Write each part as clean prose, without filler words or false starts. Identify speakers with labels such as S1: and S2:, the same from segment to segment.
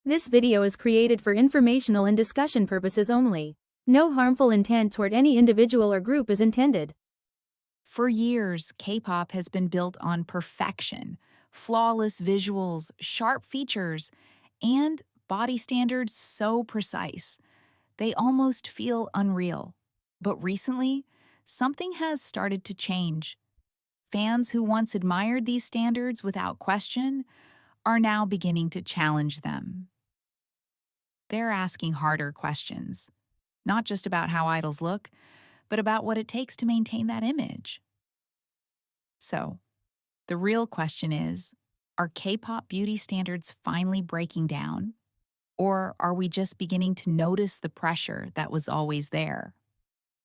S1: This video is created for informational and discussion purposes only. No harmful intent toward any individual or group is intended.
S2: For years, K-pop has been built on perfection, flawless visuals, sharp features, and body standards so precise. They almost feel unreal. But recently, something has started to change. Fans who once admired these standards without question are now beginning to challenge them. They're asking harder questions, not just about how idols look, but about what it takes to maintain that image. So, the real question is, are K-pop beauty standards finally breaking down? Or are we just beginning to notice the pressure that was always there?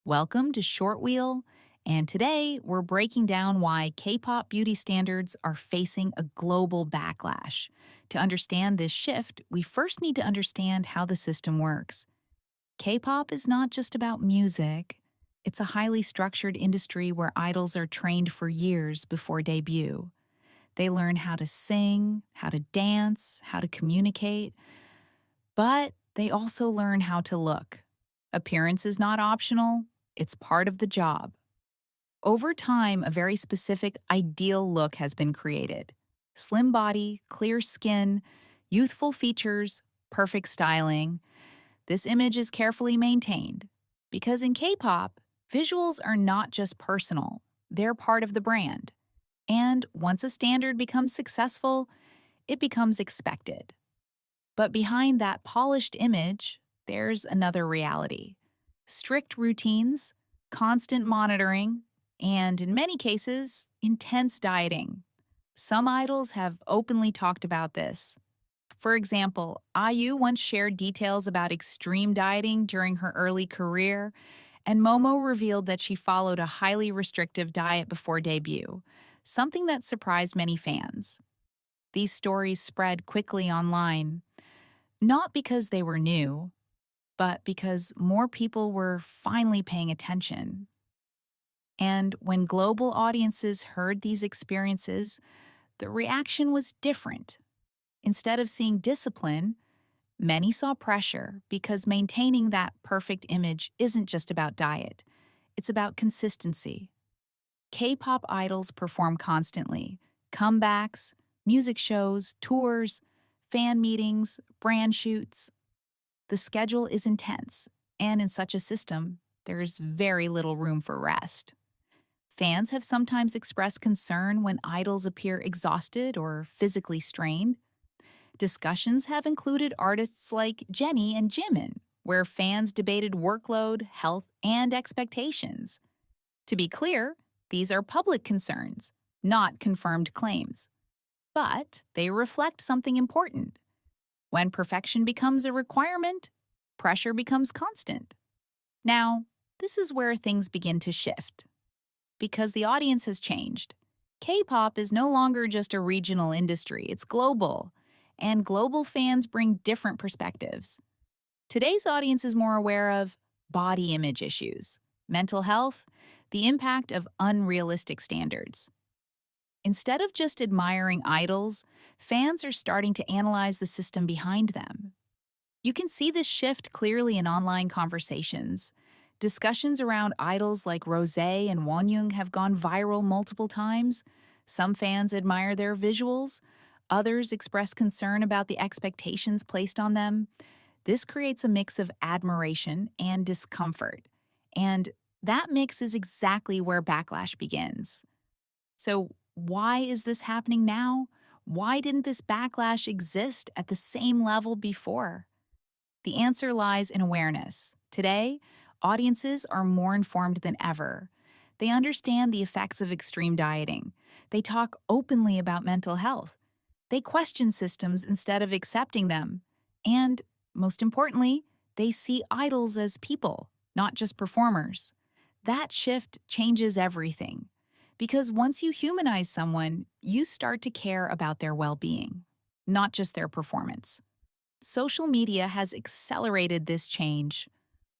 S2: Welcome to Short Wheel, and today we're breaking down why K-pop beauty standards are facing a global backlash. To understand this shift, we first need to understand how the system works. K-pop is not just about music. It's a highly structured industry where idols are trained for years before debut. They learn how to sing, how to dance, how to communicate, but they also learn how to look. Appearance is not optional, it's part of the job. Over time, a very specific ideal look has been created. Slim body, clear skin, youthful features, perfect styling. This image is carefully maintained because in K-pop, visuals are not just personal, they're part of the brand. And once a standard becomes successful, it becomes expected. But behind that polished image, there's another reality. Strict routines, constant monitoring, and in many cases, intense dieting. Some idols have openly talked about this. For example, IU once shared details about extreme dieting during her early career, and Momo revealed that she followed a highly restrictive diet before debut, something that surprised many fans. These stories spread quickly online, not because they were new, but because more people were finally paying attention. And when global audiences heard these experiences, the reaction was different. Instead of seeing discipline, many saw pressure because maintaining that perfect image isn't just about diet, it's about consistency. K-pop idols perform constantly. Comebacks, music shows, tours, fan meetings, brand shoots. The schedule is intense, and in such a system, there's very little room for rest. Fans have sometimes expressed concern when idols appear exhausted or physically strained. Discussions have included artists like Jennie and Jimin, where fans debated workload, health, and expectations. To be clear, these are public concerns, not confirmed claims. But they reflect something important. When perfection becomes a requirement, pressure becomes constant. Now, this is where things begin to shift. Because the audience has changed. K-pop is no longer just a regional industry, it's global. And global fans bring different perspectives. Today's audience is more aware of body image issues, mental health, the impact of unrealistic standards. Instead of just admiring idols, fans are starting to analyze the system behind them. You can see this shift clearly in online conversations. Discussions around idols like Rosé and Wonyoung have gone viral multiple times. Some fans admire their visuals. Others express concern about the expectations placed on them. This creates a mix of admiration and discomfort. And that mix is exactly where backlash begins. So, why is this happening now? Why didn't this backlash exist at the same level before? The answer lies in awareness. Today, audiences are more informed than ever. They understand the effects of extreme dieting. They talk openly about mental health. They question systems instead of accepting them. And, most importantly, they see idols as people, not just performers. That shift changes everything. Because once you humanize someone, you start to care about their well-being, not just their performance. Social media has accelerated this change.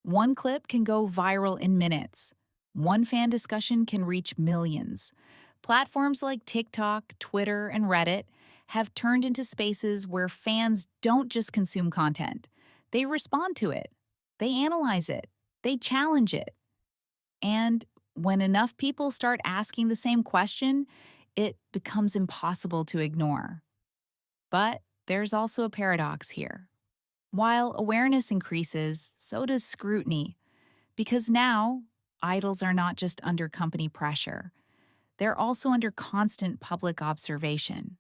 S2: One clip can go viral in minutes. One fan discussion can reach millions. Platforms like TikTok, Twitter, and Reddit have turned into spaces where fans don't just consume content. They respond to it, they analyze it, they challenge it. And when enough people start asking the same question, it becomes impossible to ignore. But there's also a paradox here. While awareness increases, so does scrutiny. Because now, idols are not just under company pressure, they're also under constant public observation.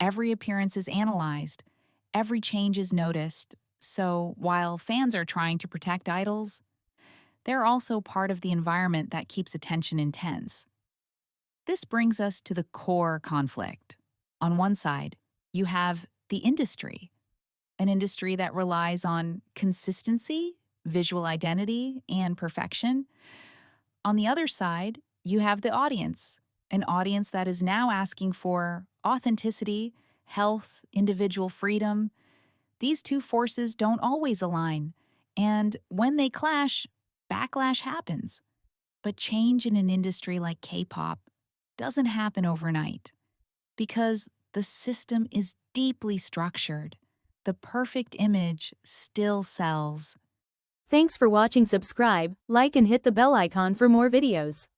S2: Every appearance is analyzed, every change is noticed. So while fans are trying to protect idols, they're also part of the environment that keeps attention intense. This brings us to the core conflict. On one side, you have the industry, an industry that relies on consistency, visual identity, and perfection. On the other side, you have the audience, an audience that is now asking for authenticity, health, individual freedom. These two forces don't always align, and when they clash, backlash happens. But change in an industry like K-pop doesn't happen overnight because the system is deeply structured. The perfect image still sells.
S1: Thanks for watching. Subscribe, like and hit the bell icon for more videos.